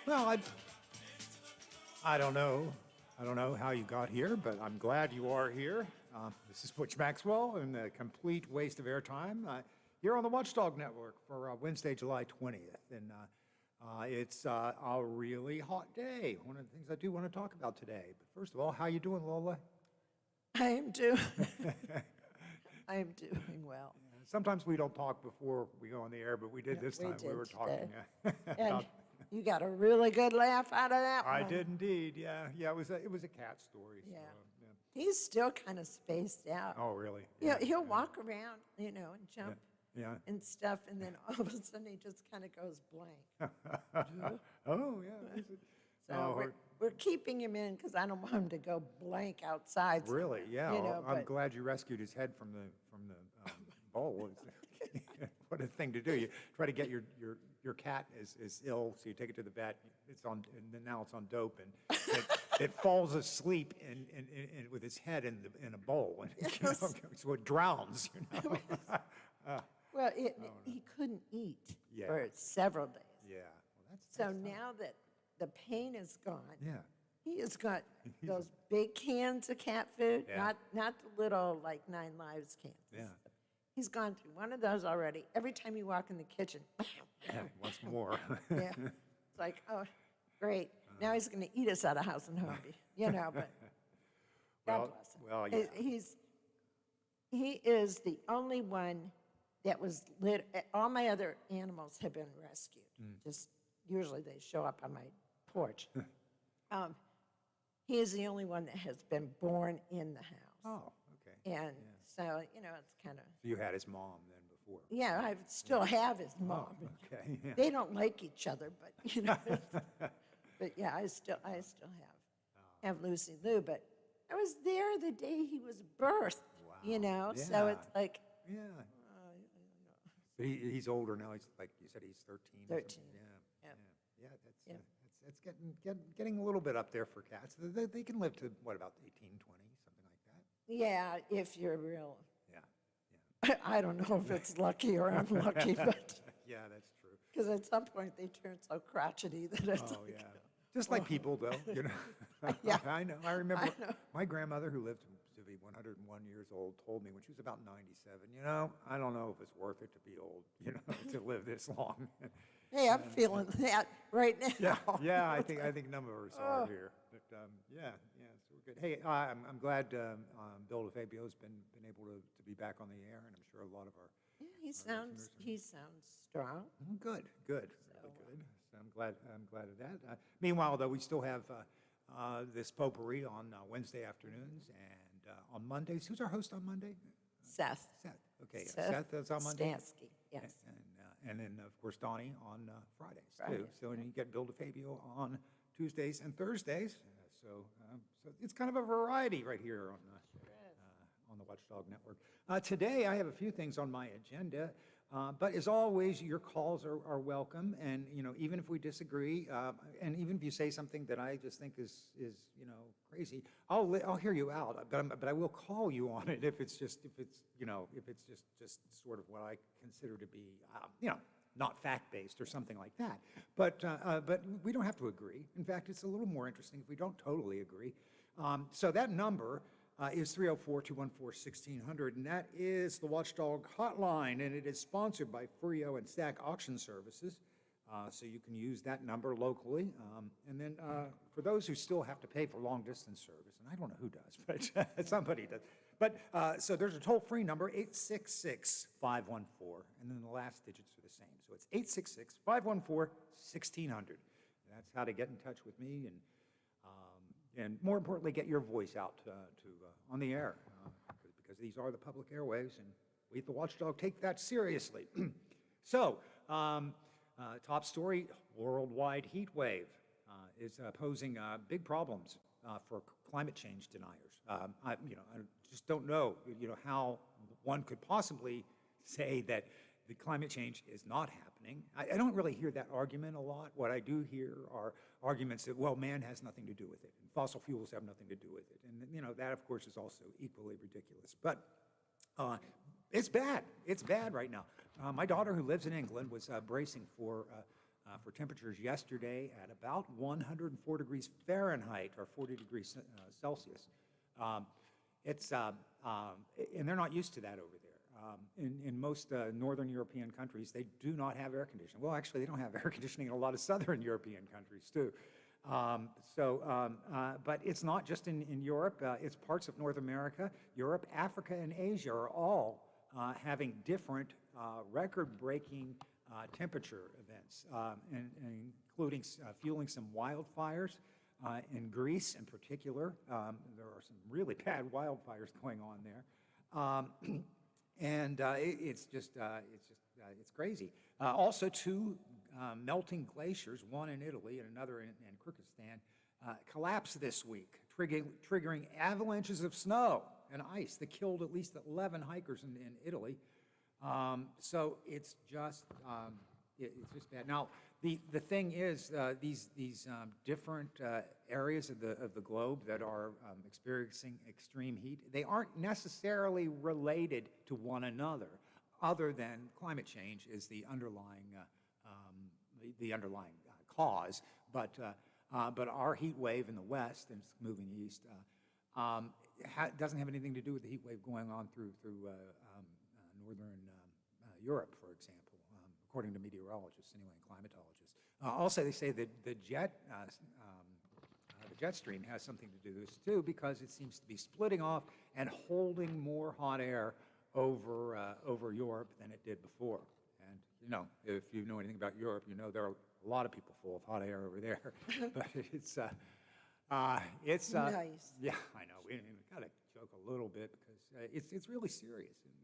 Well, I don't know. I don't know how you got here, but I'm glad you are here. This is Butch Maxwell and a complete waste of airtime here on the Watchdog Network for Wednesday, July 20th. And it's a really hot day. One of the things I do want to talk about today. But first of all, how you doing, Lola? I am doing well. Sometimes we don't talk before we go on the air, but we did this time. We were talking And you got a really good laugh out of that one. I did indeed, yeah. Yeah, it was a cat story. So, Yeah. yeah. He's still kind of spaced out. Oh, really? Yeah, he'll walk around, and jump Yeah. and stuff, and then all of a sudden he just kind of goes blank. Oh, yeah. So we're keeping him in because I don't want him to go blank outside. Really? Yeah. You know, I'm glad you rescued his head from the bowl. What a thing to do! You try to get your cat is ill, so you take it to the vet. It's on, and then now it's on dope, and it falls asleep with its head in a bowl, and so it drowns. Well, he couldn't eat for several days. Yeah. Well, that's So now that the pain is gone, yeah. he has got those big cans of cat food, not the little like 9 Lives cans. Yeah. He's gone through one of those already. Every time you walk in the kitchen, Yeah, once more. yeah, it's like, oh, great. Now he's going to eat us out of house and home, but God bless him. Well, yeah. He is the only one that was all my other animals have been rescued. Just usually they show up on my porch. He is the only one that has been born in the house. Oh, okay. And so, it's kind of... So you had his mom then before? Yeah, I still have his mom. Oh, okay. Yeah. They don't like each other, but, but yeah, I still have Lucy Lou. But I was there the day he was birthed, so it's like... Yeah. But he's older now. He's like you said. He's 13. 13. Yeah. That's getting a little bit up there for cats. They can live to what, about 18, 20, something like that. Yeah, if you're real. Yeah. I don't know if it's lucky or unlucky, but Yeah, that's true. because at some point they turn so crotchety that it's Oh yeah. Just like people, though. Yeah. I know. I remember my grandmother, who lived to be 101 years old, told me when she was about 97. I don't know if it's worth it to be old. To live this long. Hey, I'm feeling that right now. Yeah. I think a number of us are here. But so we're good. Hey, I'm glad Bill DeFabio's been able to be back on the air, and I'm sure a lot of our He sounds strong. Good, really good. So I'm glad of that. Meanwhile, though, we still have this potpourri on Wednesday afternoons and on Mondays. Who's our host on Monday? Seth. Okay, Seth is on Monday. Stansky, yes. And then, of course, Donnie on Fridays, too. So and you get Bill DeFabio on Tuesdays and Thursdays. So it's kind of a variety right here on the Watchdog Network. Today, I have a few things on my agenda, but as always, your calls are welcome. And even if we disagree, and even if you say something that I just think is crazy, I'll hear you out. But I will call you on it if it's just sort of what I consider to be not fact-based or something like that. But we don't have to agree. In fact, it's a little more interesting if we don't totally agree. So that number is 304-214-1600, and that is the Watchdog Hotline, and it is sponsored by Frio and Stack Auction Services, so you can use that number locally. And then for those who still have to pay for long-distance service, and I don't know who does, but somebody does. But so there's a toll-free number, 866-514, and then the last digits are the same. So it's 866-514-1600. That's how to get in touch with me and more importantly, get your voice out on the air, because these are the public airwaves, and we at the Watchdog take that seriously. So, top story: worldwide heat wave is posing big problems for climate change deniers. I just don't know, how one could possibly say that the climate change is not happening. I don't really hear that argument a lot. What I do hear are arguments that, well, man has nothing to do with it, and fossil fuels have nothing to do with it. And, that, of course, is also equally ridiculous. But it's bad. It's bad right now. My daughter, who lives in England, was bracing for for temperatures yesterday at about 104 degrees Fahrenheit or 40 degrees Celsius. It's and they're not used to that over there. In most northern European countries, they do not have air conditioning. Well, actually, they don't have air conditioning in a lot of southern European countries too. But it's not just in Europe. It's parts of North America, Europe, Africa, and Asia are all having different record-breaking temperature events, and including fueling some wildfires. In Greece, in particular, there are some really bad wildfires going on there, and it's crazy. Also, two melting glaciers, one in Italy and another in Kyrgyzstan, collapsed this week, triggering avalanches of snow and ice that killed at least 11 hikers in Italy. So it's just bad. Now, the thing is, these different areas of the globe that are experiencing extreme heat, they aren't necessarily related to one another, other than climate change is the underlying cause. But our heat wave in the West, and it's moving east, doesn't have anything to do with the heat wave going on through northern Europe, for example, according to meteorologists, anyway, and climatologists. Also, they say that the jet stream has something to do with this too, because it seems to be splitting off and holding more hot air over Europe than it did before. And you know, if you know anything about Europe, you know there are a lot of people full of hot air over there. But it's Nice. Yeah, I know. We got to joke a little bit because it's really serious, and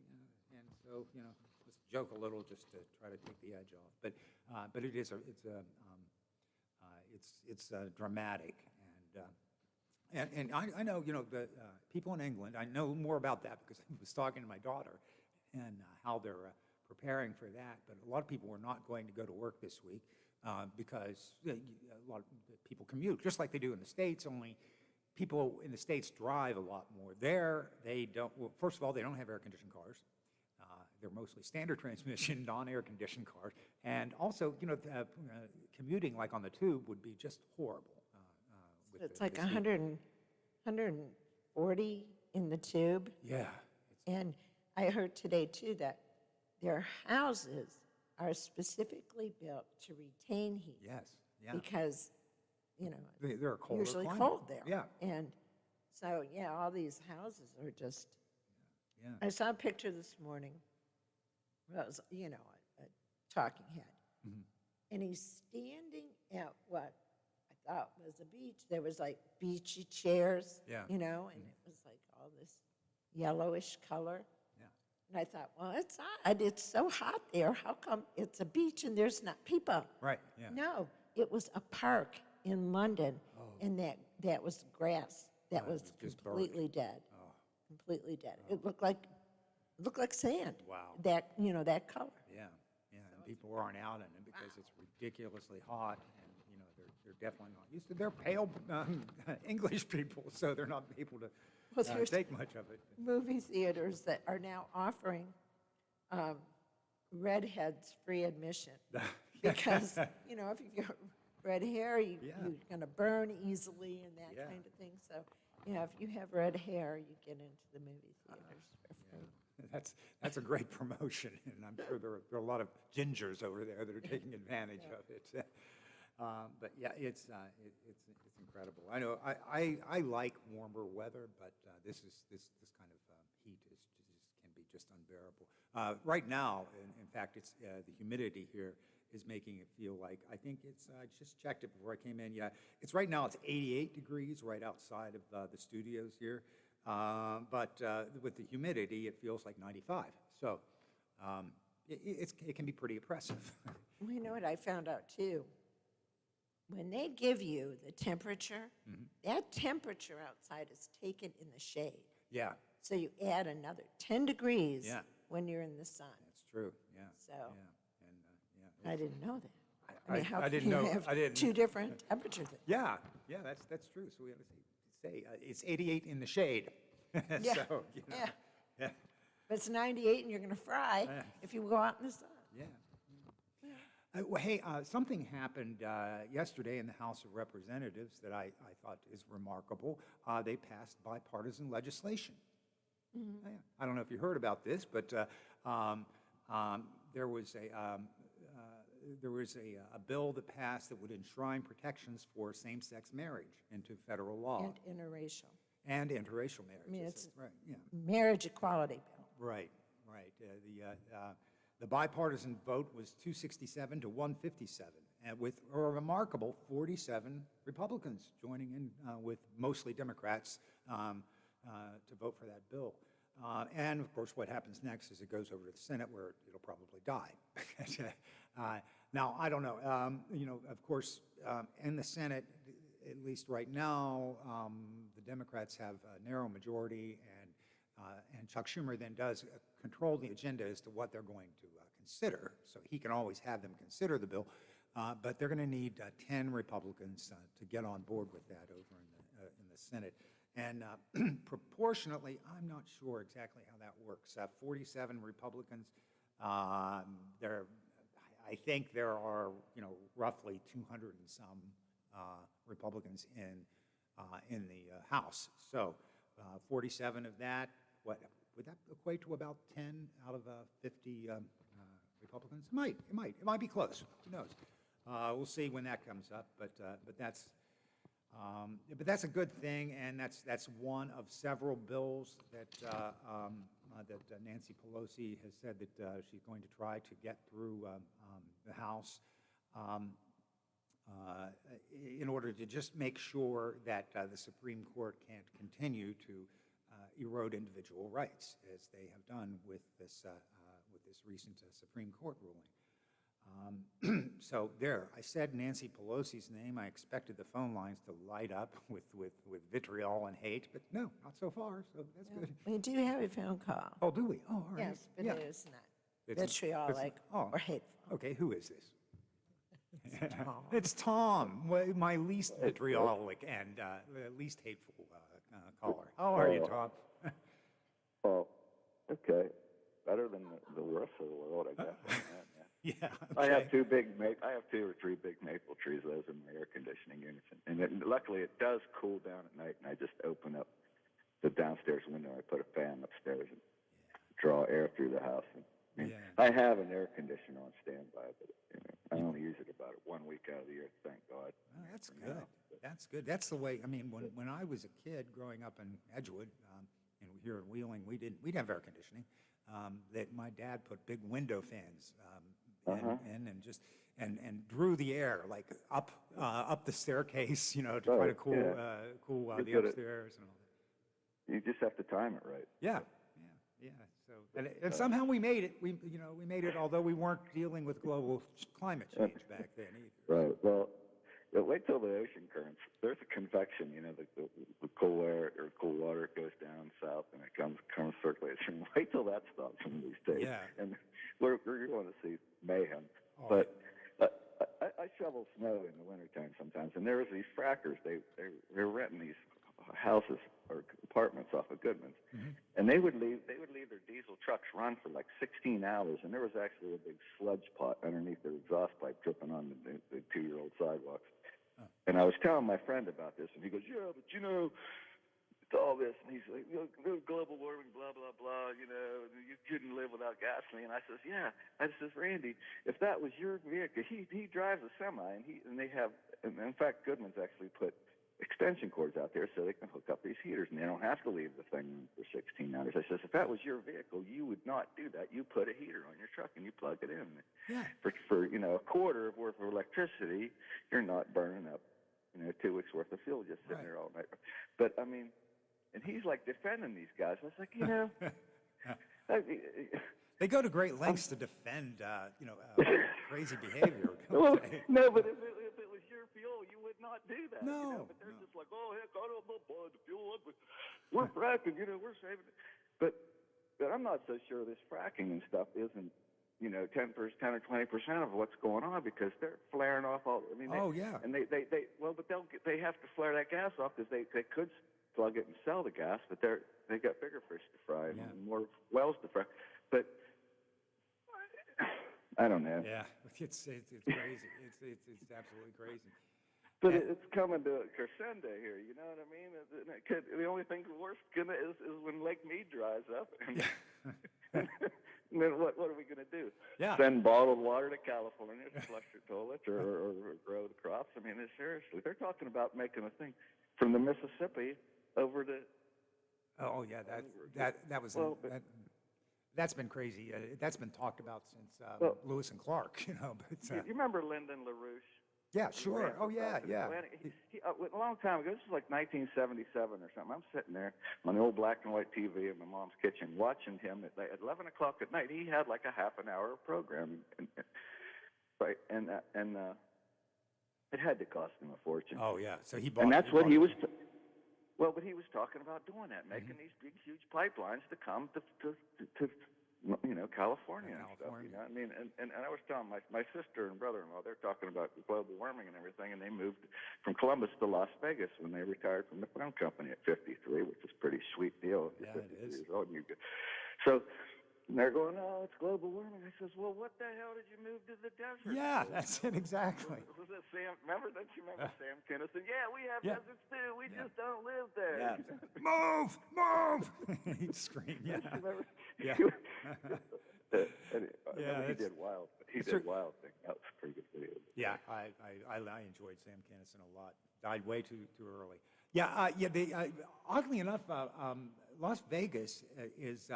so you know, let's joke a little just to try to take the edge off. But it is it's dramatic, and I know, you know, the people in England. I know more about that because I was talking to my daughter and how they're preparing for that. But a lot of people were not going to go to work this week because a lot of people commute, just like they do in the States, only people in the States drive a lot more. There, they don't, well, first of all, they don't have air-conditioned cars. They're mostly standard transmission, non-air-conditioned cars. And also, you know, commuting like on the tube would be just horrible. It's like 140 in the tube. Yeah. And I heard today, too, that their houses are specifically built to retain heat. Yes, yeah. Because, you know, They're a colder usually climate. cold there. Yeah. And so, yeah, all these houses are just, Yeah. I saw a picture this morning. Well, it was, you know, a talking head. Mm-hmm. And he's standing at what I thought was a beach. There was like beachy chairs, Yeah. you know, and it was like all this yellowish color. Yeah. And I thought, well, it's odd. It's so hot there. How come it's a beach and there's not people? Right, yeah. No, it was a park in London, and that was grass that was just completely dead. Oh. Completely dead. It looked like sand. Wow. That, you know, that color. Yeah, yeah, and people aren't out in it because it's ridiculously hot, and, you know, they're definitely not used to. They're pale English people, so they're not able to Well, there's take much of it. movie theaters that are now offering redheads free admission because, you know, if you've got red hair, you're going to burn easily and that Yeah. kind of thing. So, yeah, if you have red hair, you get into the movie theaters for free. That's a great promotion, and I'm sure there are a lot of gingers over there that are taking advantage of it. But yeah, it's incredible. I know I like warmer weather, but this kind of heat can be just unbearable. Right now, in fact, it's the humidity here is making it feel like, I think it's, I just checked it before I came in, yeah, it's right now, it's 88 degrees right outside of the studios here, but with the humidity, it feels like 95, so it can be pretty oppressive. Well, you know what I found out too? When they give you the temperature, that temperature outside is taken in the shade. Yeah, So you add another 10 degrees Yeah. when you're in the sun. that's true, yeah. So Yeah, and, yeah. I didn't know that. I how I can didn't you know, have I didn't. two different temperatures? Yeah, that's true, so we have to say, it's 88 in the shade. Yeah, So, you know, yeah. yeah, But it's 98 and you're going to fry Yeah. if you go out in the sun. yeah. Well, hey, something happened yesterday in the House of Representatives that I thought is remarkable. They passed bipartisan legislation. Yeah. I don't know if you heard about this, but there was a bill that passed that would enshrine protections for same-sex marriage into federal law. And interracial. And interracial marriage. I mean, it's right. Yeah. marriage equality bill. Right. The bipartisan vote was 267 to 157, and with a remarkable 47 Republicans joining in with mostly Democrats to vote for that bill. And of course, what happens next is it goes over to the Senate, where it'll probably die. Now, I don't know. Of course, in the Senate, at least right now, the Democrats have a narrow majority, and Chuck Schumer then does control the agenda as to what they're going to consider. So he can always have them consider the bill, but they're going to need 10 Republicans to get on board with that over in the Senate. And proportionately, I'm not sure exactly how that works. 47 Republicans. I think there are, roughly 200 and some Republicans in the House. So 47 of that. What would that equate to? About 10 out of 50 Republicans? It might be close. Who knows? We'll see when that comes up. But that's a good thing, and that's one of several bills that Nancy Pelosi has said that she's going to try to get through the House in order to just make sure that the Supreme Court can't continue to erode individual rights, as they have done with this recent Supreme Court ruling. So there, I said Nancy Pelosi's name. I expected the phone lines to light up with vitriol and hate, but no, not so far, so that's good. We do have a phone call. Oh, do we? Oh, all right. Yes, but Yeah. it is not vitriolic or hateful. Okay, who is this? It's Tom. It's Tom, my least vitriolic and least hateful caller. How are you, Tom? Oh, okay. Better than the rest of the world, I guess. Yeah. I Okay. have two or three big maple trees. Those in my air conditioning units, and luckily it does cool down at night. And I just open up the downstairs window. I put a fan upstairs and draw air through the house. And Yeah. I have an air conditioner on standby, but I only use it about 1 week out of the year. Thank God. Oh, that's good. That's good. That's the way. I mean, when I was a kid growing up in Edgewood, and here in Wheeling, we'd have air conditioning. That my dad put big window fans in and drew the air like up the staircase, to try to cool the upstairs and all that. You just have to time it right. Yeah. So and somehow we made it. We made it, although we weren't dealing with global climate change back then either. Right. Well, wait till the ocean currents. There's a convection. The cool air or cool water goes down south and it comes circulates. Wait till that stops one of these days. Yeah. And we're going to see mayhem. Oh, But I shovel snow in the wintertime sometimes, and there was these frackers. They're renting these houses or apartments off of Goodman's, and they would leave their diesel trucks run for like 16 hours, and there was actually a big sludge pot underneath their exhaust pipe dripping on the 2-year-old sidewalks. And I was telling my friend about this, and he goes, "Yeah, but it's all this," and he's like, "Global warming, blah blah blah. You couldn't live without gasoline." I says, "Yeah." I says, "Randy, if that was your vehicle, he drives a semi, and they have, and in fact, Goodman's actually put extension cords out there so they can hook up these heaters, and they don't have to leave the thing for 16 hours. I says, if that was your vehicle, you would not do that. You put a heater on your truck and you plug it in. Yeah. For a quarter worth of electricity, you're not burning up 2 weeks worth of fuel just sitting there all night. But I mean, and he's like defending these guys. I was like, They go to great lengths to defend, crazy behavior. Well, no, but if it was your fuel, you would not do that. No. But they're just like, oh, heck, I don't know, the fuel up. We're fracking, we're saving it. But I'm not so sure this fracking and stuff isn't, 10 or 20% of what's going on, because they're flaring off all. I mean, and they have to flare that gas off because they could plug it and sell the gas, but they got bigger fish to fry and more wells to fry. But I don't know. Yeah, it's crazy. It's absolutely crazy. But And- it's coming to a crescendo here, you know what I mean? The only thing worse is when Lake Mead dries up. And then what are we going to do? Yeah. Send bottled water to California to flush your toilets or grow the crops? I mean, seriously, they're talking about making a thing from the Mississippi over to. Oh yeah, that was Well, that's been crazy. That's been talked about since Lewis and Clark, you know. But you remember Lyndon LaRouche? yeah, sure. Oh yeah, yeah. A long time ago, this was like 1977 or something. I'm sitting there on the old black and white TV in my mom's kitchen watching him at 11 o'clock at night. He had like a half an hour of programming, right? And it had to cost him a fortune. Oh yeah. So he bought. And that's what bought he it. was. Well, but he was talking about doing that, making these big, huge pipelines to come to California and stuff. You know, I mean, and I was telling my sister and brother-in-law, they're talking about global warming and everything, and they moved from Columbus to Las Vegas when they retired from the phone company at 53, which is a pretty sweet deal. If Yeah, you're it 53 is. years old, so they're going, oh, it's global warming. I says, well, what the hell did you move to the desert? Yeah, that's it exactly. Was it Sam? Don't you remember Sam Kinison? Yeah, we have Yeah. deserts too. We just don't live there. Yeah. Move, move! He'd scream. Yeah. Remember? Yeah. He did wild. He did wild thing. That was a pretty good video. Yeah, I enjoyed Sam Kinison a lot. Died way too early. Yeah, oddly enough, Las Vegas is,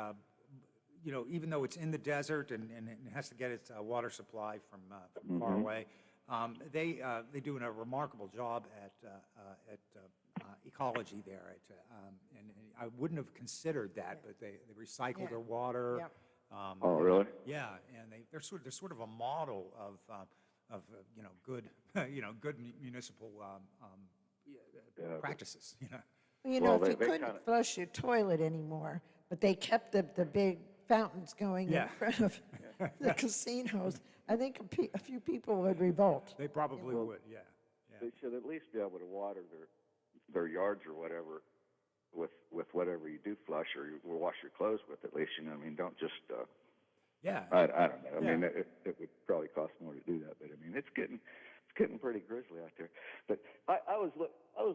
even though it's in the desert and it has to get its water supply from far away, they do a remarkable job at ecology there. And I wouldn't have considered that, but they recycle their water. Yep. Oh, really? Yeah, and they're sort of a model of good good municipal practices. You know. Well, Well, if you couldn't flush your toilet anymore, but they kept the big fountains going in front of the casinos, I think a few people would revolt. They probably would. Yeah. They should at least be able to water their yards or whatever with whatever you do flush or you wash your clothes with. At least, you know. I mean, don't just. Yeah. I don't know. I mean, it would probably cost more to do that, but I mean, it's getting pretty grisly out there. But I was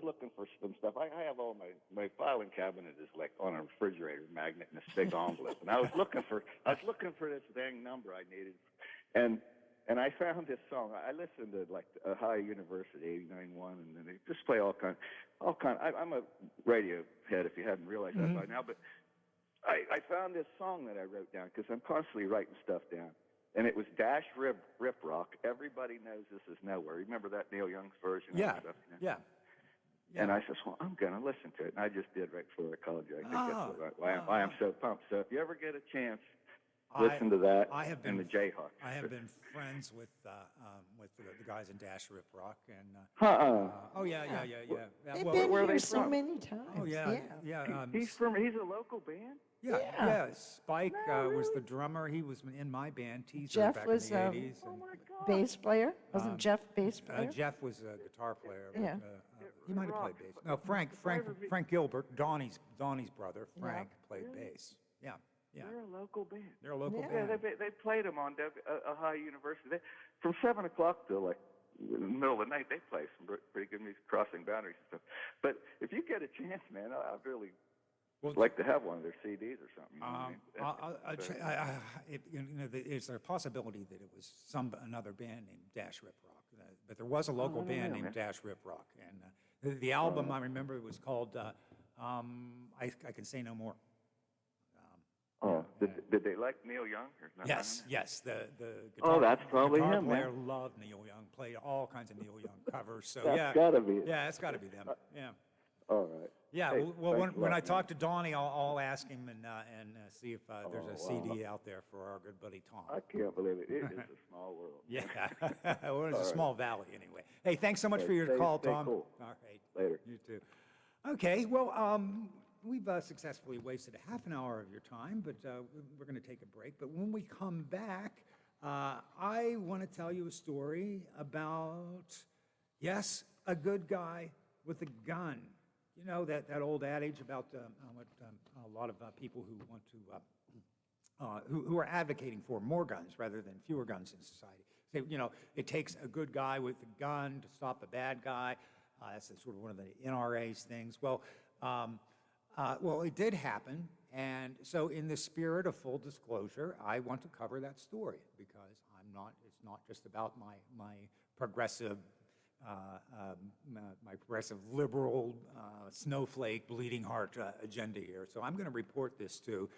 looking for some stuff. I have all my filing cabinet is like on a refrigerator magnet in this big envelope, and I was looking for this dang number I needed, and I found this song. I listened to like Ohio University 89.1, and then they just play all kind. I'm a radio head, if you hadn't realized that by now, but. I found this song that I wrote down because I'm constantly writing stuff down. And it was Dash Rip Rock. Everybody knows this is nowhere. Remember that Neil Young's version of that stuff? You know? Yeah. And I said, well, I'm going to listen to it. And I just did right before I called you. I think that's why I'm so pumped. So if you ever get a chance, listen to that and the Jayhawks. I have been friends with the guys in Dash Rip Rock. And, oh, yeah. They've Well, been where are here they so from? many times. oh, yeah. He's a local band? Yeah. Spike was the drummer. He was in my band, Teaser, Jeff back was in the 80s. bass player. Wasn't Jeff bass player? Jeff was a guitar player. But, Yeah. he might have played bass. No, Frank Gilbert, Donnie's brother, Frank, played bass. Yeah. They're a local band. They're a local Yeah, band. they played them on Ohio University. From 7 o'clock till like in the middle of the night, they play some pretty good music, crossing boundaries and stuff. But if you get a chance, man, I'd really like to have one of their CDs or something. You know what I mean? Is there a possibility that it was another band named Dash Rip Rock? But there was a local band named Dash Rip Rock, and the album I remember was called I Can Say No More. Did they like Neil Young? Or nothing? Yes. The guitar, that's probably guitar him, player man. loved Neil Young, played all kinds of Neil Young covers. So That's gotta be it. Yeah, it's got to be them. Yeah. All right. Yeah, Hey, well, thanks a when lot, I man. talk to Donnie, I'll ask him and see if there's a CD out there for our good buddy Tom. I can't believe it. It is a small world. Yeah, well, it's a small valley anyway. Hey, thanks so much for your stay- call, stay Tom. cool. All right. Later. You too. Okay, well, we've successfully wasted a half an hour of your time, but we're going to take a break. But when we come back, I want to tell you a story about, yes, a good guy with a gun. You know, that old adage about what a lot of people who want to who are advocating for more guns rather than fewer guns in society. Say, it takes a good guy with a gun to stop a bad guy. That's sort of one of the NRA's things. Well, it did happen, and so in the spirit of full disclosure, I want to cover that story because it's not just about my progressive liberal snowflake bleeding heart agenda here. So I'm going to report this too,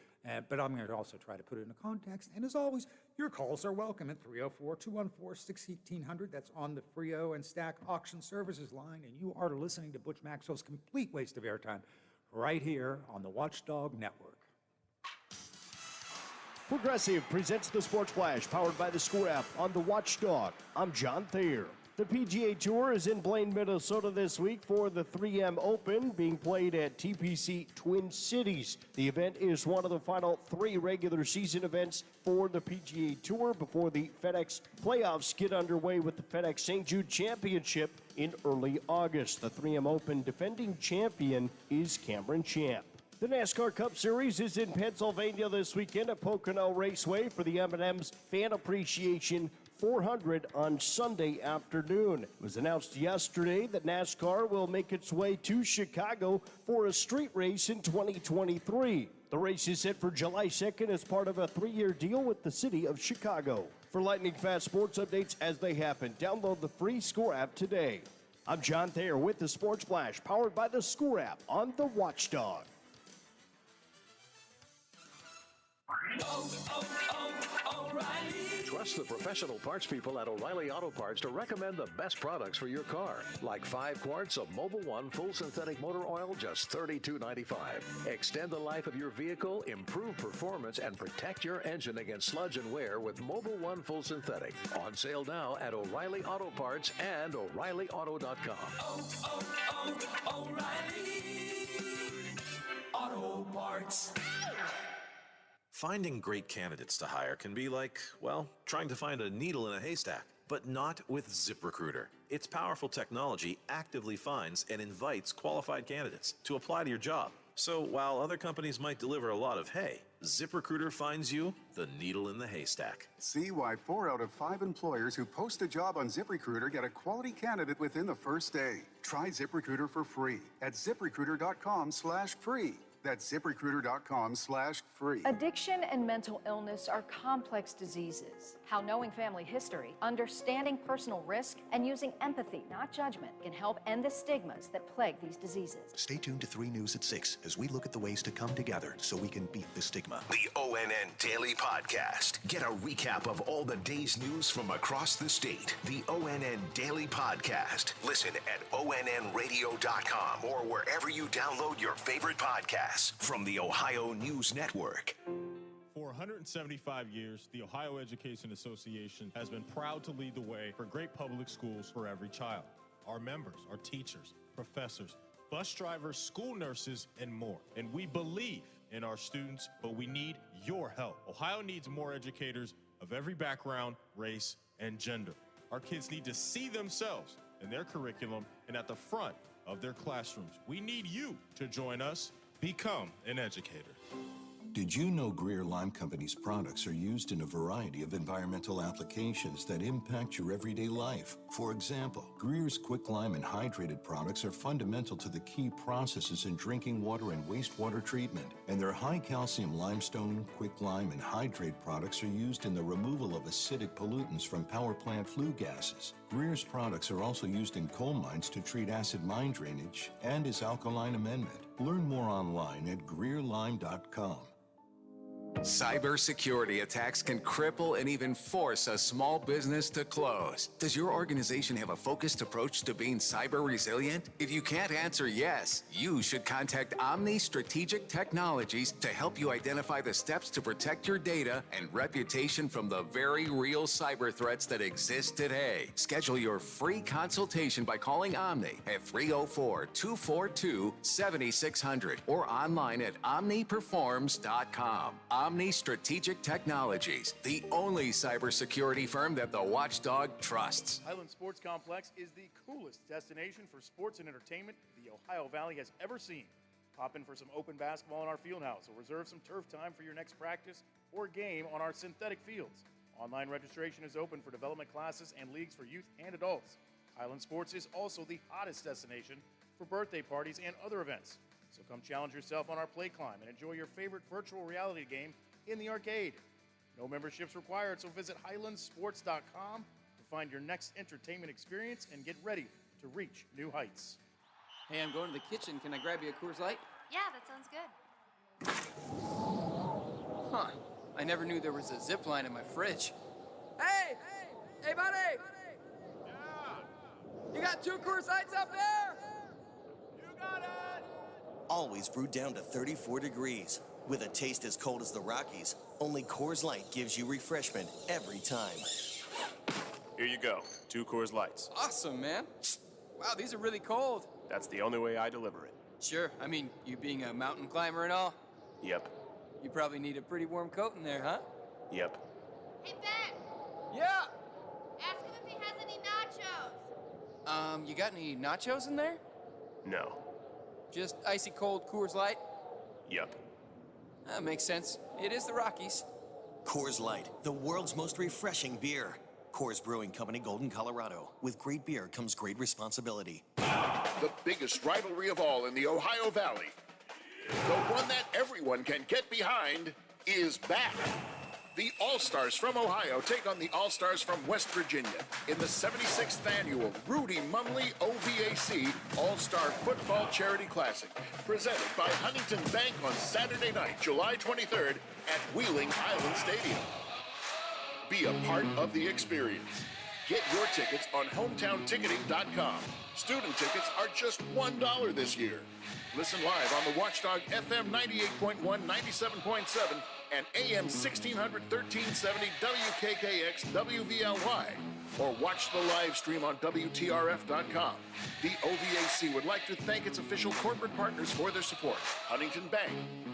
but I'm going to also try to put it in a context. And as always, your calls are welcome at 304-214-1600. That's on the Frio and Stack Auction Services line, and you are listening to Butch Maxwell's Complete Waste of Airtime right here on the Watchdog Network. Progressive presents the Sports Flash, powered by the Score app on the Watchdog. I'm John Thayer. The PGA Tour is in Blaine, Minnesota this week for the 3M Open, being played at TPC Twin Cities. The event is one of the final 3 regular season events for the PGA Tour before the FedEx playoffs get underway with the FedEx St. Jude Championship in early August. The 3M Open defending champion is Cameron Champ. The NASCAR Cup Series is in Pennsylvania this weekend at Pocono Raceway for the M&M's Fan Appreciation 400 on Sunday afternoon. It was announced yesterday that NASCAR will make its way to Chicago for a street race in 2023. The race is set for July 2nd as part of a 3-year deal with the city of Chicago. For lightning-fast sports updates as they happen, download the free Score app today. I'm John Thayer with the Sports Flash, powered by the Score app on the Watchdog. O'Reilly. Trust the professional parts people at O'Reilly Auto Parts to recommend the best products for your car. Like 5 quarts of Mobil 1 full synthetic motor oil, just $32.95. Extend the life of your vehicle, improve performance, and protect your engine against sludge and wear with Mobil 1 full synthetic. On sale now at O'Reilly Auto Parts and O'ReillyAuto.com. O'Reilly Auto Parts. Finding great candidates to hire can be like, well, trying to find a needle in a haystack, but not with ZipRecruiter. Its powerful technology actively finds and invites qualified candidates to apply to your job. So while other companies might deliver a lot of hay, ZipRecruiter finds you the needle in the haystack. See why 4 out of 5 employers who post a job on ZipRecruiter get a quality candidate within the first day. Try ZipRecruiter for free at ZipRecruiter.com/free. That's ZipRecruiter.com/free. Addiction and mental illness are complex diseases. How knowing family history, understanding personal risk, and using empathy, not judgment, can help end the stigmas that plague these diseases. Stay tuned to 3 News at 6 as we look at the ways to come together so we can beat the stigma. The ONN Daily Podcast. Get a recap of all the day's news from across the state. The ONN Daily Podcast. Listen at ONNradio.com or wherever you download your favorite podcasts from the Ohio News Network. For 175 years, the Ohio Education Association has been proud to lead the way for great public schools for every child. Our members, our teachers, professors, bus drivers, school nurses, and more. And we believe in our students, but we need your help. Ohio needs more educators of every background, race, and gender. Our kids need to see themselves in their curriculum and at the front of their classrooms. We need you to join us. Become an educator. Did you know Greer Lime Company's products are used in a variety of environmental applications that impact your everyday life? For example, Greer's Quick Lime and Hydrated products are fundamental to the key processes in drinking water and wastewater treatment, and their high-calcium limestone, Quick Lime, and Hydrate products are used in the removal of acidic pollutants from power plant flue gases. Greer's products are also used in coal mines to treat acid mine drainage and as alkaline amendment. Learn more online at GreerLime.com. Cybersecurity attacks can cripple and even force a small business to close. Does your organization have a focused approach to being cyber resilient? If you can't answer yes, you should contact Omni Strategic Technologies to help you identify the steps to protect your data and reputation from the very real cyber threats that exist today. Schedule your free consultation by calling Omni at 304-242-7600 or online at omniperforms.com. Omni Strategic Technologies, the only cybersecurity firm that the Watchdog trusts. Highland Sports Complex is the coolest destination for sports and entertainment the Ohio Valley has ever seen. Pop in for some open basketball in our field house or reserve some turf time for your next practice or game on our synthetic fields. Online registration is open for development classes and leagues for youth and adults. Highland Sports is also the hottest destination for birthday parties and other events. So come challenge yourself on our play climb and enjoy your favorite virtual reality game in the arcade. No memberships required, so visit highlandsports.com to find your next entertainment experience and get ready to reach new heights. Hey, I'm going to the kitchen. Can I grab you a Coors Light? Yeah, that sounds good. Huh. I never knew there was a zip line in my fridge. Hey! Hey, buddy! Yeah! You got 2 Coors Lights up there? You got it! Always brewed down to 34 degrees. With a taste as cold as the Rockies, only Coors Light gives you refreshment every time. Here you go. 2 Coors Lights. Awesome, man. Wow, these are really cold. That's the only way I deliver it. Sure. I mean, you being a mountain climber and all, Yep. you probably need a pretty warm coat in there, huh? Yep. Hey, Ben! Yeah! Ask him if he has any nachos. You got any nachos in there? No. Just icy cold Coors Light? Yep. That makes sense. It is the Rockies. Coors Light, the world's most refreshing beer. Coors Brewing Company, Golden, Colorado. With great beer comes great responsibility. The biggest rivalry of all in the Ohio Valley, the one that everyone can get behind, is back. The All-Stars from Ohio take on the All-Stars from West Virginia in the 76th annual Rudy Mumley OVAC All-Star Football Charity Classic, presented by Huntington Bank on Saturday night, July 23rd at Wheeling Island Stadium. Be a part of the experience. Get your tickets on hometownticketing.com. Student tickets are just $1 this year. Listen live on the Watchdog FM 98.1, 97.7, and AM 1600 1370 WKKX WVLY, or watch the live stream on WTRF.com. The OVAC would like to thank its official corporate partners for their support: Huntington Bank,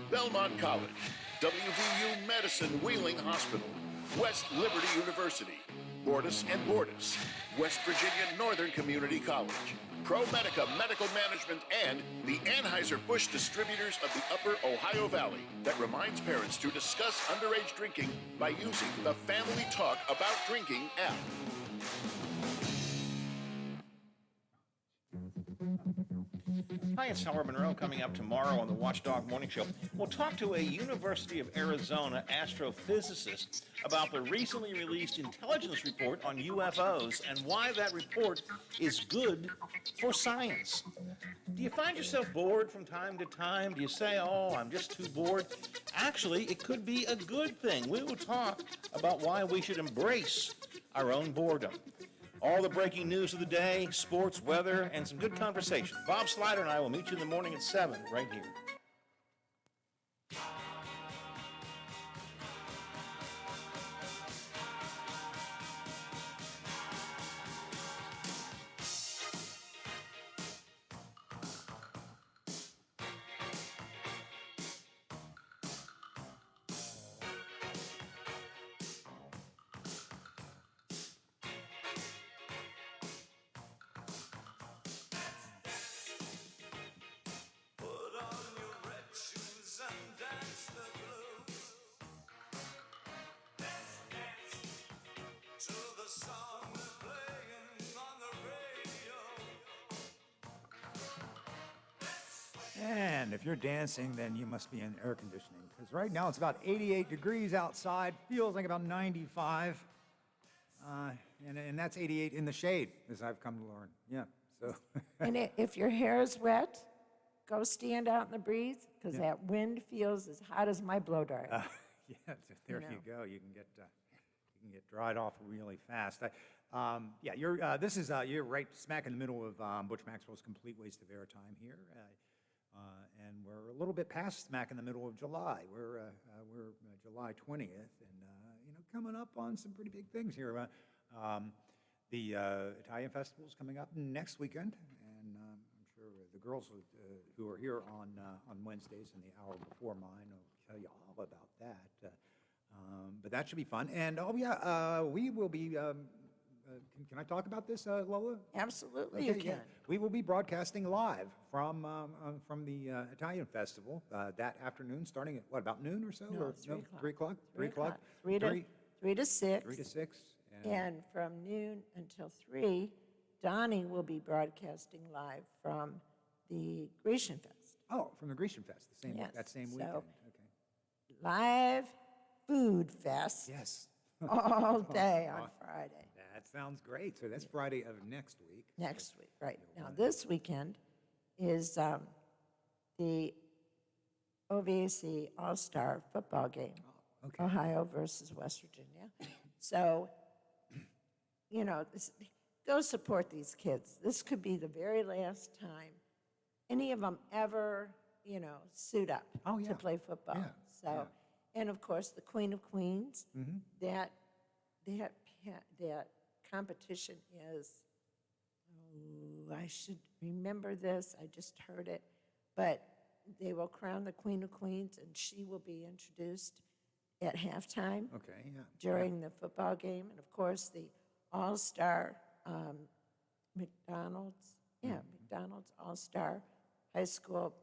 Belmont College, WVU Medicine Wheeling Hospital, West Liberty University, Bordis and Bordis, West Virginia Northern Community College, ProMedica Medical Management, and the Anheuser-Busch distributors of the Upper Ohio Valley, that reminds parents to discuss underage drinking by using the Family Talk About Drinking app. Hi, it's Howard Monroe. Coming up tomorrow on the Watchdog Morning Show, we'll talk to a University of Arizona astrophysicist about the recently released intelligence report on UFOs and why that report is good for science. Do you find yourself bored from time to time? Do you say, oh, I'm just too bored? Actually, it could be a good thing. We will talk about why we should embrace our own boredom. All the breaking news of the day, sports, weather, and some good conversation. Bob Slider and I will meet you in the morning at 7 right here. And if you're dancing, then you must be in air conditioning, because right now it's about 88 degrees outside, feels like about 95, and that's 88 in the shade, as I've come to learn. Yeah, so. And if your hair is wet, go stand out in the breeze, because that wind feels as hot as my blow dart. Yeah, so there you go. You can get dried off really fast. Yeah, you're right smack in the middle of Butch Maxwell's Complete Waste of Airtime here. And we're a little bit past smack in the middle of July. We're July 20th, and coming up on some pretty big things here. The Italian Festival's coming up next weekend, and I'm sure the girls who are here on Wednesdays and the hour before mine will tell you all about that. But that should be fun. And we will be can I talk about this, Lola? Absolutely, you Okay, yeah. can. We will be broadcasting live from the Italian Festival that afternoon, starting at, what, about noon or so? No, Or, 3 o'clock. 3 o'clock? 3 o'clock. 3 to 6. 3 to 6. And from noon until 3, Donnie will be broadcasting live from the Grecian Fest. Oh, from the Grecian Fest, Yes, that same so- weekend. Okay. Live food fest. Yes. All day on Friday. That sounds great. So that's Friday of next week. Next week, right. Now, this weekend is the OVAC All-Star football game. Okay. Ohio versus West Virginia. So, you know, go support these kids. This could be the very last time any of them ever, you know, suit up to play football. Yeah, So, and of course, the Queen of Queens, Mm-hmm. that competition is, oh, I should remember this, I just heard it, but they will crown the Queen of Queens, and she will be introduced at halftime Okay, yeah. during the football game, and of course, the All-Star McDonald's All-Star High School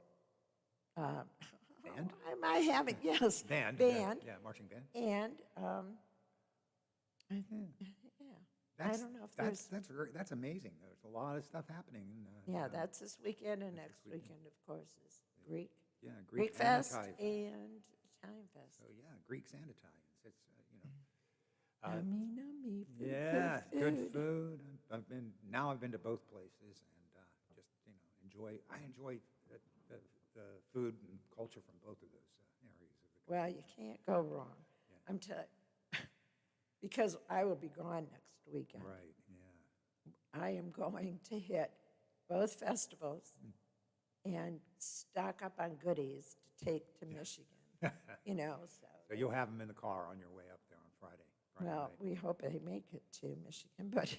Band? I have it, yes. Band. Band. Yeah, marching band. And, I That's, don't know if there's, that's amazing. There's a lot of stuff happening. yeah, that's this weekend, and next weekend, of course, is Greek. Yeah, Greek and Fest Italian. and Italian Fest. So yeah, Greeks and Italians. It's Yummy, food, yeah, food, good food. food. I've been to both places, and just enjoy. I enjoy the food and culture from both of those areas of the country. Well, you can't go wrong. I'm telling because I will be gone next weekend. Right. Yeah. I am going to hit both festivals and stock up on goodies to take to Michigan. You know, So you'll have them in the car on your way up there on Friday. well, we hope they make it to Michigan, but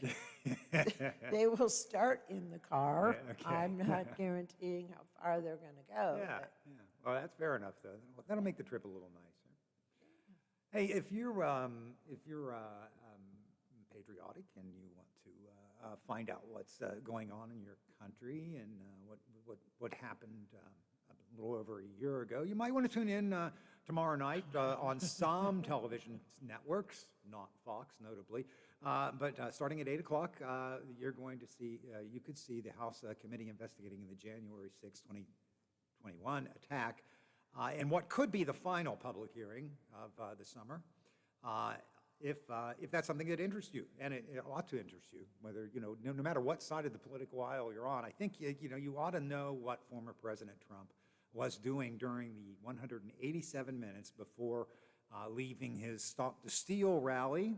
they will start in the car. Yeah, okay. I'm not guaranteeing how far they're going to go. Yeah, but- yeah. Well, that's fair enough, though. That'll make the trip a little nicer. Hey, if you're patriotic and you want to find out what's going on in your country and what happened a little over a year ago, you might want to tune in tomorrow night on some television networks, not Fox, notably. But starting at 8 o'clock, you're going to see, you could see the House Committee investigating the January 6, 2021 attack, and what could be the final public hearing of the summer, if that's something that interests you, and it ought to interest you, whether, no matter what side of the political aisle you're on. I think, you ought to know what former President Trump was doing during the 187 minutes before leaving his Stop the Steal rally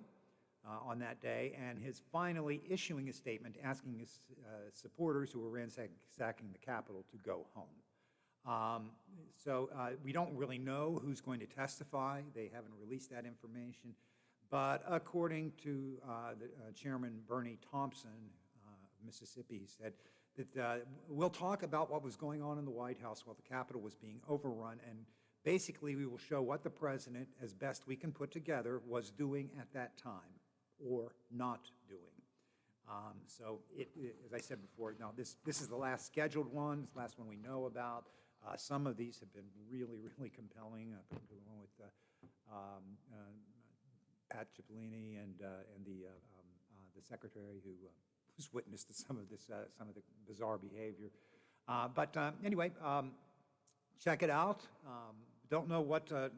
on that day, and his finally issuing a statement asking his supporters who were ransacking the Capitol to go home. So we don't really know who's going to testify. They haven't released that information. But according to Chairman Bernie Thompson of Mississippi, he said that we'll talk about what was going on in the White House while the Capitol was being overrun, and basically we will show what the president, as best we can put together, was doing at that time or not doing. So as I said before, now this is the last scheduled one, it's the last one we know about. Some of these have been really, really compelling, particularly the one with Pat Cipollini and the secretary who's witness to some of the bizarre behavior. But anyway, check it out. Don't know what the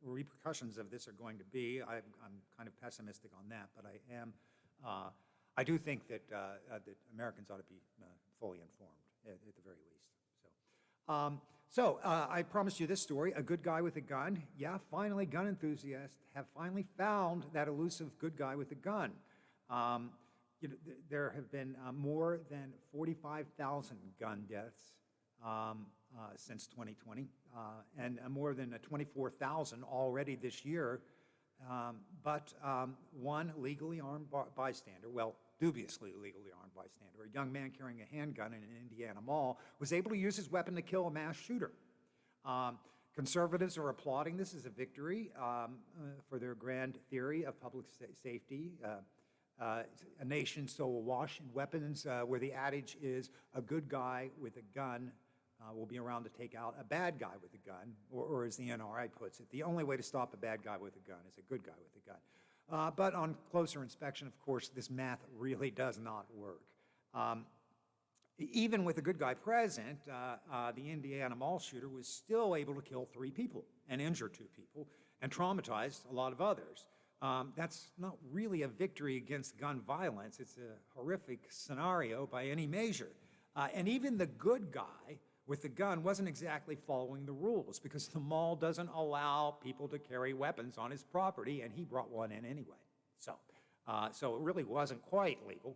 repercussions of this are going to be. I'm kind of pessimistic on that, but I do think that Americans ought to be fully informed at the very least. So I promised you this story, a good guy with a gun. Yeah, finally, gun enthusiasts have finally found that elusive good guy with a gun. There have been more than 45,000 gun deaths since 2020, and more than 24,000 already this year. But one legally armed bystander, well, dubiously legally armed bystander, a young man carrying a handgun in an Indiana mall, was able to use his weapon to kill a mass shooter. Conservatives are applauding this as a victory for their grand theory of public safety, a nation so awash in weapons, where the adage is a good guy with a gun will be around to take out a bad guy with a gun, or as the NRA puts it, the only way to stop a bad guy with a gun is a good guy with a gun. But on closer inspection, of course, this math really does not work. Even with a good guy present, the Indiana mall shooter was still able to kill 3 people and injure 2 people and traumatized a lot of others. That's not really a victory against gun violence. It's a horrific scenario by any measure. And even the good guy with the gun wasn't exactly following the rules, because the mall doesn't allow people to carry weapons on his property, and he brought one in anyway. So it really wasn't quite legal.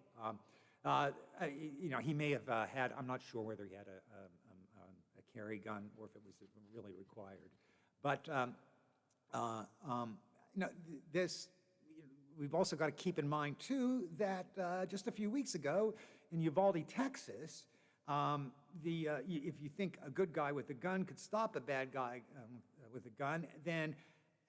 He may have had, I'm not sure whether he had a carry gun or if it was really required. But we've also got to keep in mind, too, that just a few weeks ago in Uvalde, Texas, if you think a good guy with a gun could stop a bad guy with a gun, then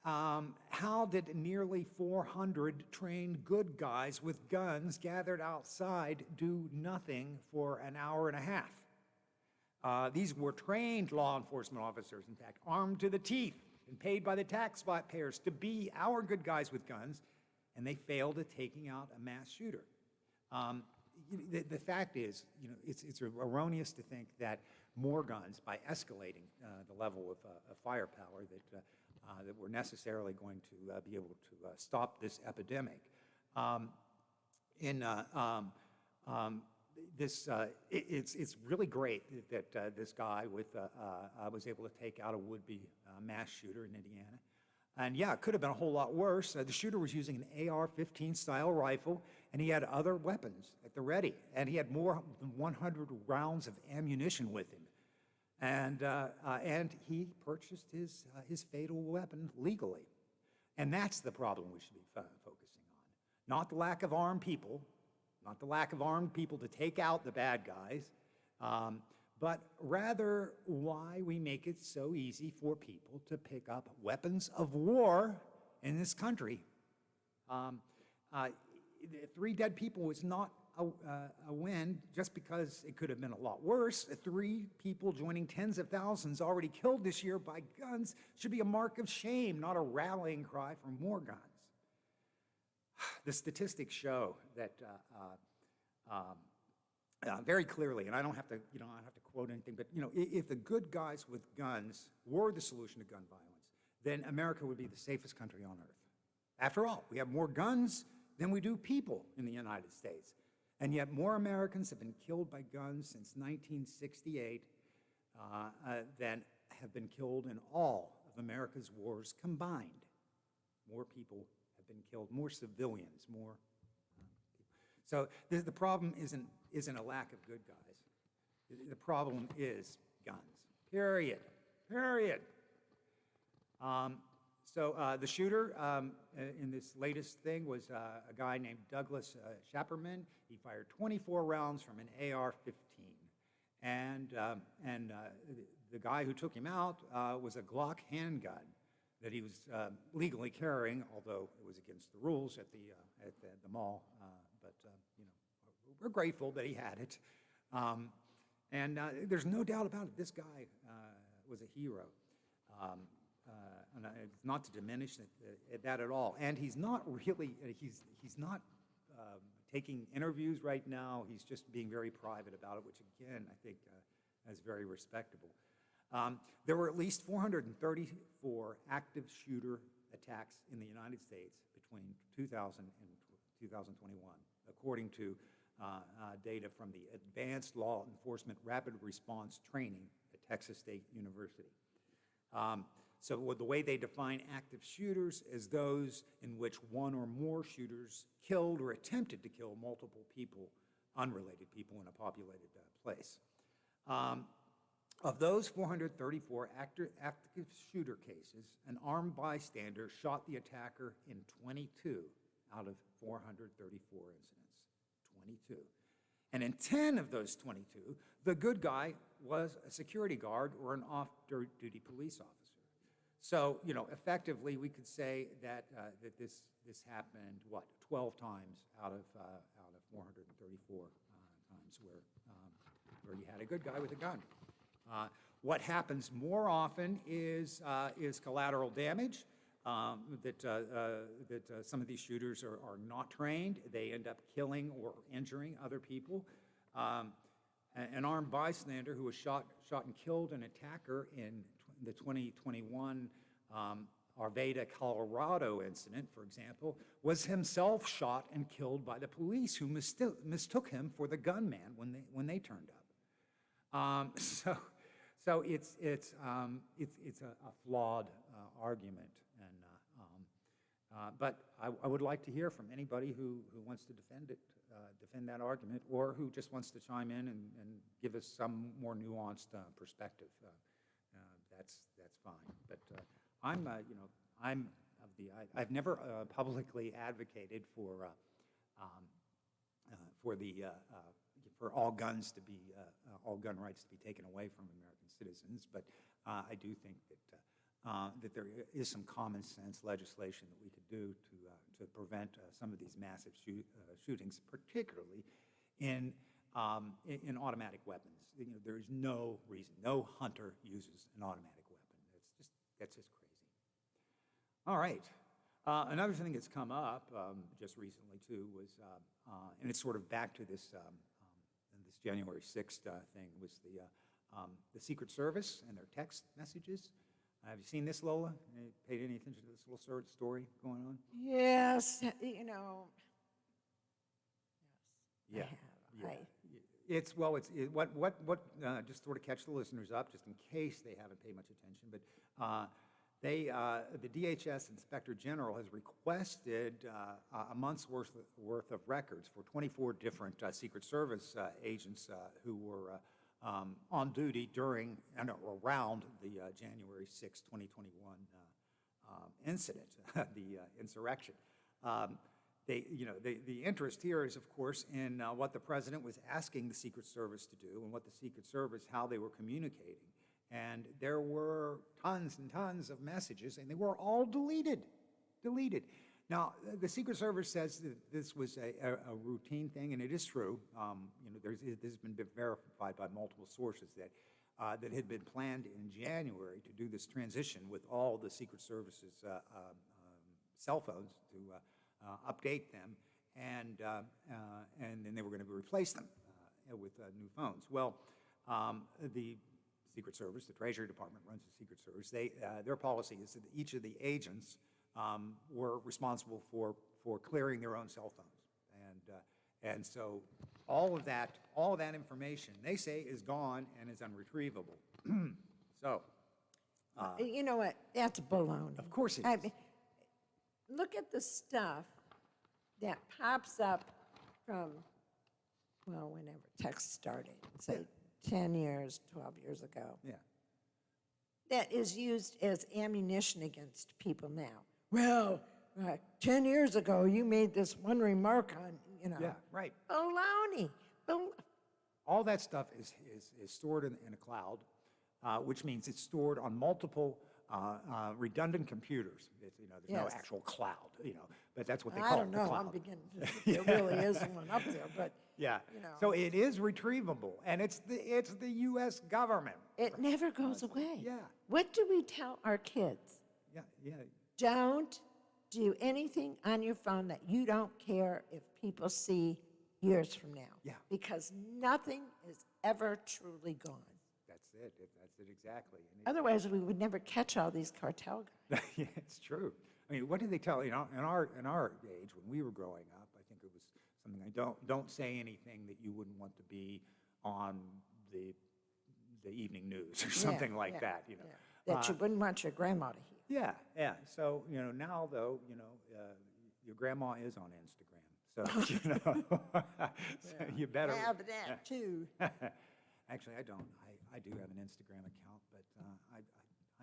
how did nearly 400 trained good guys with guns gathered outside do nothing for an hour and a half? These were trained law enforcement officers, in fact, armed to the teeth and paid by the taxpayers to be our good guys with guns, and they failed at taking out a mass shooter. The fact is, it's erroneous to think that more guns, by escalating the level of firepower, that we're necessarily going to be able to stop this epidemic. It's really great that this guy was able to take out a would-be mass shooter in Indiana. And yeah, it could have been a whole lot worse. The shooter was using an AR-15 style rifle, and he had other weapons at the ready. And he had more than 100 rounds of ammunition with him. And he purchased his fatal weapon legally. And that's the problem we should be focusing on. Not the lack of armed people, not the lack of armed people to take out the bad guys, but rather why we make it so easy for people to pick up weapons of war in this country. 3 dead people was not a win just because it could have been a lot worse. 3 people joining tens of thousands already killed this year by guns should be a mark of shame, not a rallying cry for more guns. The statistics show that very clearly, and I don't have to quote anything, but if the good guys with guns were the solution to gun violence, then America would be the safest country on earth. After all, we have more guns than we do people in the United States, and yet more Americans have been killed by guns since 1968 than have been killed in all of America's wars combined. More people have been killed, more civilians, more. So the problem isn't a lack of good guys. The problem is guns. Period. The shooter in this latest thing was a guy named Douglas Shapperman. He fired 24 rounds from an AR-15. And the guy who took him out was a Glock handgun that he was legally carrying, although it was against the rules at the mall. We're grateful that he had it. And there's no doubt about it, this guy was a hero. And it's not to diminish that at all. And he's not really, he's not taking interviews right now. He's just being very private about it, which again, I think is very respectable. There were at least 434 active shooter attacks in the United States between 2000 and 2021, according to data from the Advanced Law Enforcement Rapid Response Training at Texas State University. So the way they define active shooters is those in which one or more shooters killed or attempted to kill multiple people, unrelated people in a populated place. Of those 434 active shooter cases, an armed bystander shot the attacker in 22 out of 434 incidents. 22. And in 10 of those 22, the good guy was a security guard or an off-duty police officer. So, effectively, we could say that, that this happened, 12 times out of 434 times where you had a good guy with a gun. What happens more often is collateral damage, that some of these shooters are not trained. They end up killing or injuring other people. An armed bystander who was shot and killed an attacker in the 2021 Arvada, Colorado incident, for example, was himself shot and killed by the police, who mistook him for the gunman when they turned up. So it's a flawed argument, but I would like to hear from anybody who wants to defend that argument, or who just wants to chime in and give us some more nuanced perspective. That's fine. But I've never publicly advocated for all guns to be all gun rights to be taken away from American citizens. But I do think that there is some common sense legislation that we could do to prevent some of these massive shootings, particularly in automatic weapons. There is no reason, no hunter uses an automatic weapon. That's just crazy. All right. Another thing that's come up just recently too was, and it's sort of back to this this January 6th thing, was the Secret Service and their text messages. Have you seen this, Lola? Paid any attention to this little story going on? Yes, Yeah. I have. It's just sort of catch the listeners up, just in case they haven't paid much attention. But the DHS Inspector General has requested a month's worth of records for 24 different Secret Service agents who were on duty during and around the January 6, 2021 incident, the insurrection. The interest here is, of course, in what the president was asking the Secret Service to do, and what the Secret Service, how they were communicating. And there were tons and tons of messages, and they were all deleted. Now, the Secret Service says that this was a routine thing, and it is true. This has been verified by multiple sources that had been planned in January to do this transition with all the Secret Service's cell phones to update them, and then they were going to replace them with new phones. Well, the Secret Service, the Treasury Department runs the Secret Service. Their policy is that each of the agents were responsible for clearing their own cell phones, and so all of that information, they say, is gone and is unretrievable. So, you know what? That's baloney. Of course it is. Look at the stuff that pops up from, well, whenever text started, say 10 years, 12 years ago. Yeah. That is used as ammunition against people now. Well, 10 years ago, you made this one remark on, Yeah, right. Baloney. All that stuff is stored in a cloud, which means it's stored on multiple redundant computers. There's no actual cloud, but that's what they call it. I don't know. I'm beginning to think there really is one up there, but yeah. So it is retrievable, and it's the U.S. government. It never goes away. Yeah. What do we tell our kids? Yeah. Don't do anything on your phone that you don't care if people see years from now. Yeah. Because nothing is ever truly gone. That's it exactly. Otherwise, we would never catch all these cartel guys. Yeah, it's true. I mean, what did they tell, in our age, when we were growing up, I think it was something like, don't say anything that you wouldn't want to be on the evening news or something like that, That you wouldn't want your grandma to hear. Yeah. So, now though, your grandma is on Instagram. So, so you better I have that too. Actually, I don't. I do have an Instagram account, but I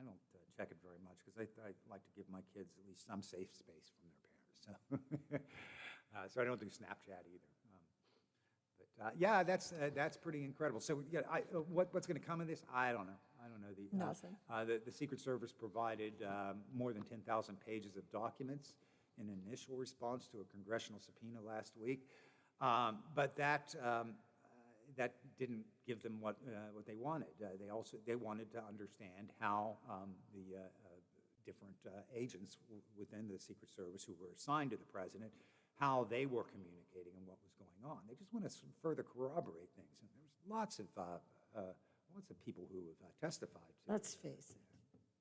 don't check it very much, because I like to give my kids at least some safe space from their parents. So I don't do Snapchat either. But yeah, that's pretty incredible. So yeah, what's going to come of this? I don't know. don't know, Nothing. The Secret Service provided more than 10,000 pages of documents in an initial response to a congressional subpoena last week. But that didn't give them what they wanted. They wanted to understand how the different agents within the Secret Service who were assigned to the president, how they were communicating and what was going on. They just want to further corroborate things. And there's lots of people who have testified. Let's face it.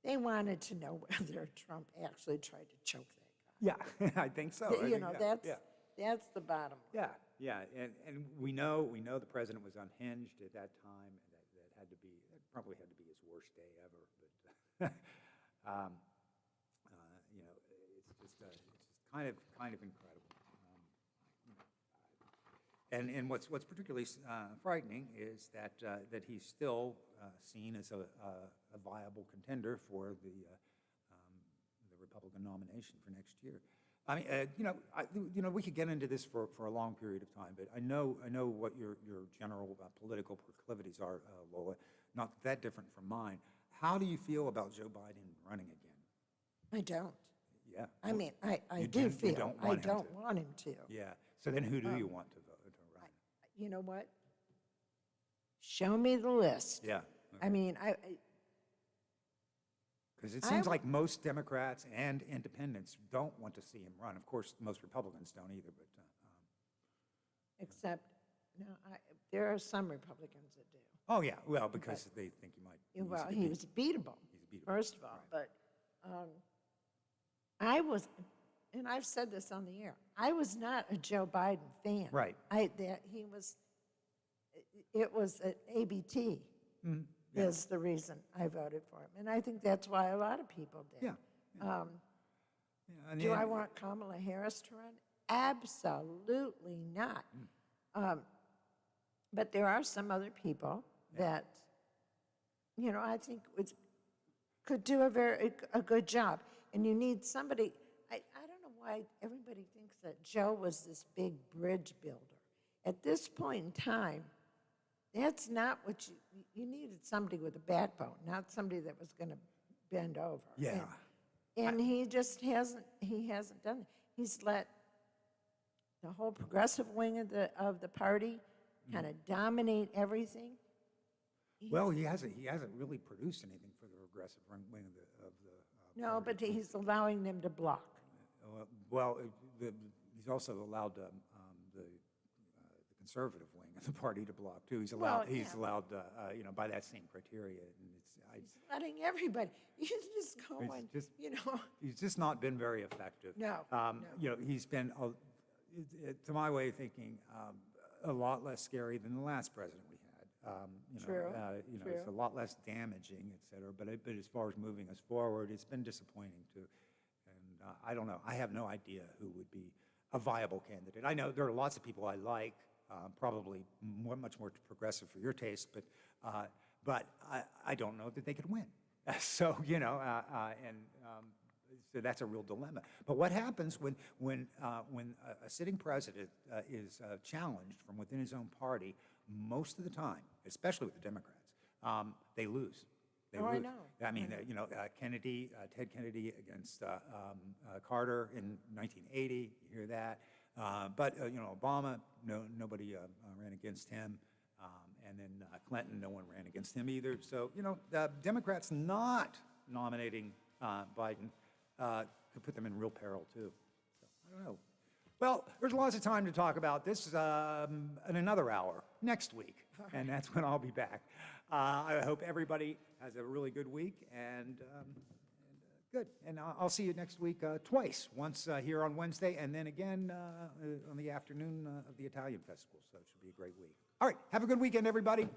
They wanted to know whether Trump actually tried to choke that guy. Yeah, I think so. That's the bottom line. Yeah, and we know the president was unhinged at that time, and that probably had to be his worst day ever. But it's just kind of incredible. And what's particularly frightening is that he's still seen as a viable contender for the Republican nomination for next year. I mean, we could get into this for a long period of time, but I know what your general political proclivities are, Lola. Not that different from mine. How do you feel about Joe Biden running again? I don't. Yeah. I mean, I You do don't- you feel don't I want him don't to. want him to. Yeah. So then who do you want to run? You know what? Show me the list. Yeah. I mean, Because it seems like most Democrats and independents don't want to see him run. Of course, most Republicans don't either, but... except, no, there are some Republicans that do. Oh, yeah, well, because they think he might... Well, he was beatable, first of all. But I was, and I've said this on the air, I was not a Joe Biden fan. Right. It was an ABT is the reason I voted for him. And I think that's why a lot of people did. Yeah. Do I want Kamala Harris to run? Absolutely not. But there are some other people that, I think could do a good job. And you need somebody, I don't know why everybody thinks that Joe was this big bridge builder. At this point in time, that's not what you needed. Somebody with a backbone, not somebody that was going to bend over. Yeah. And he just hasn't done it. He's let the whole progressive wing of the party kind of dominate everything. Well, he hasn't really produced anything for the progressive wing of the No, but he's allowing them to block. He's also allowed the conservative wing of the party to block too. He's allowed by that same criteria. And he's letting everybody. He's just going. He's just not been very effective. No. He's been, to my way of thinking, a lot less scary than the last president we had. True. It's a lot less damaging, et cetera. But as far as moving us forward, it's been disappointing too. And I don't know. I have no idea who would be a viable candidate. I know there are lots of people I like, probably much more progressive for your taste, but I don't know that they could win. So so that's a real dilemma. But what happens when a sitting president is challenged from within his own party? Most of the time, especially with the Democrats, they lose. They lose. I know. I mean, Kennedy, Ted Kennedy against Carter in 1980. You hear that. But Obama, nobody ran against him. And then Clinton, no one ran against him either. So, the Democrats not nominating Biden could put them in real peril, too. So, I don't know. Well, there's lots of time to talk about this in another hour next week, and that's when I'll be back. I hope everybody has a really good week, and good. And I'll see you next week twice, once here on Wednesday, and then again on the afternoon of the Italian Festival, so it should be a great week. All right, have a good weekend, everybody.